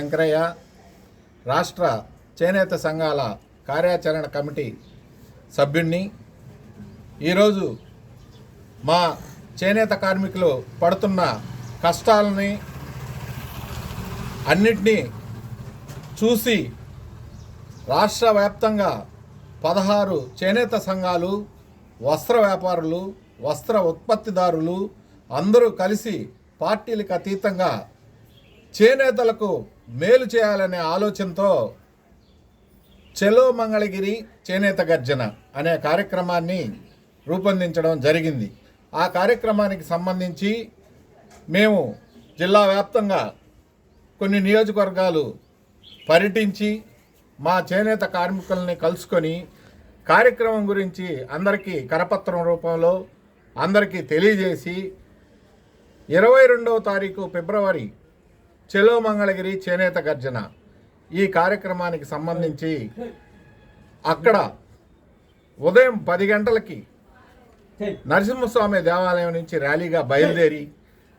శంకరయ్య రాష్ట్ర చేనేత సంఘాల కార్యాచరణ కమిటీ సభ్యుణ్ణి. ఈరోజు మా చేనేత కార్మికులు పడుతున్న కష్టాలని అన్నిటినీ చూసి రాష్ట్ర వ్యాప్తంగా 16 చేనేత సంఘాలు, వస్త్ర వ్యాపారులు, వస్త్ర ఉత్పత్తిదారులు అందరూ కలిసి పార్టీలకు అతీతంగా చేనేతలకు మేలు చేయాలనే ఆలోచనతో చలో మంగళగిరి చేనేత గర్జన అనే కార్యక్రమాన్ని రూపొందించడం జరిగింది. ఆ కార్యక్రమానికి సంబంధించి మేము జిల్లా వ్యాప్తంగా కొన్ని నియోజకవర్గాలు పర్యటించి మా చేనేత కార్మికులని కలుసుకొని కార్యక్రమం గురించి అందరికీ కరపత్రం రూపంలో అందరికీ తెలియజేసి 22వ తారీఖు ఫిబ్రవరి చలో మంగళగిరి చేనేత గర్జన ఈ కార్యక్రమానికి సంబంధించి అక్కడ ఉదయం 10 గంటలకి నరసింహస్వామి దేవాలయం నుంచి ర్యాలీగా బయలుదేరి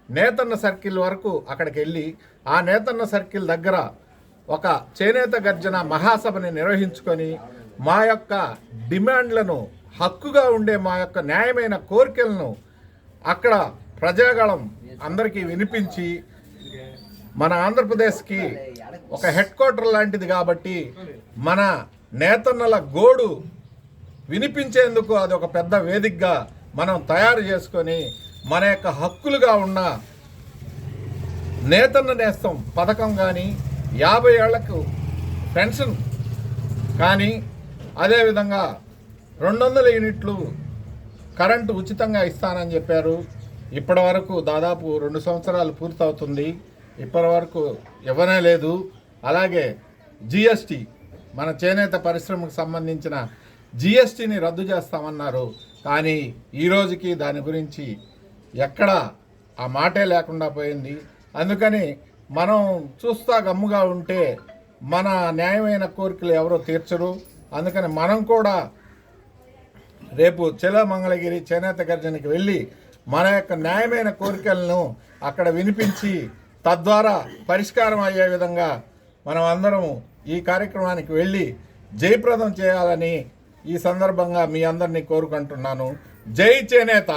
నేతన్న సర్కిల్ వరకు అక్కడికి వెళ్ళి ఆ నేతన్న సర్కిల్ దగ్గర ఒక చేనేత గర్జన మహాసభని నిర్వహించుకొని మా యొక్క డిమాండ్లను, హక్కుగా ఉండే మా యొక్క న్యాయమైన కోరికలను అక్కడ ప్రజాగళం అందరికీ వినిపించి, మన ఆంధ్రప్రదేశ్కి ఒక హెడ్ క్వార్టర్ లాంటిది కాబట్టి మన నేతన్నల గోడు వినిపించేందుకు అది ఒక పెద్ద వేదికగా మనం తయారు చేసుకొని మన యొక్క హక్కులుగా ఉన్న నేతన్న నేస్తం పథకం కానీ, 50 ఏళ్లకు పెన్షన్ కానీ, అదేవిధంగా 200 యూనిట్లు కరెంటు ఉచితంగా ఇస్తానని చెప్పారు. ఇప్పటి వరకు దాదాపు 2 సంవత్సరాలు పూర్తవుతుంది, ఇప్పటి వరకు ఇవ్వనే లేదు. అలాగే జిఎస్టీ, మన చేనేత పరిశ్రమకు సంబంధించిన జిఎస్టీని రద్దు చేస్తామన్నారు. కానీ ఈరోజుకి దాని గురించి ఎక్కడ ఆ మాటే లేకుండా పోయింది. అందుకని మనం చూస్తా గమ్ముగా ఉంటే మన న్యాయమైన కోరికలు ఎవరో తీర్చరు. అందుకని మనం కూడా రేపు చలో మంగళగిరి చేనేత గర్జనకి వెళ్ళి మన యొక్క న్యాయమైన కోరికలను అక్కడ వినిపించి తద్వారా పరిష్కారం అయ్యే విధంగా మనం అందరం ఈ కార్యక్రమానికి వెళ్ళి జయప్రదం చేయాలని ఈ సందర్భంగా మీ అందరినీ కోరుకుంటున్నాను. జై చేనేత.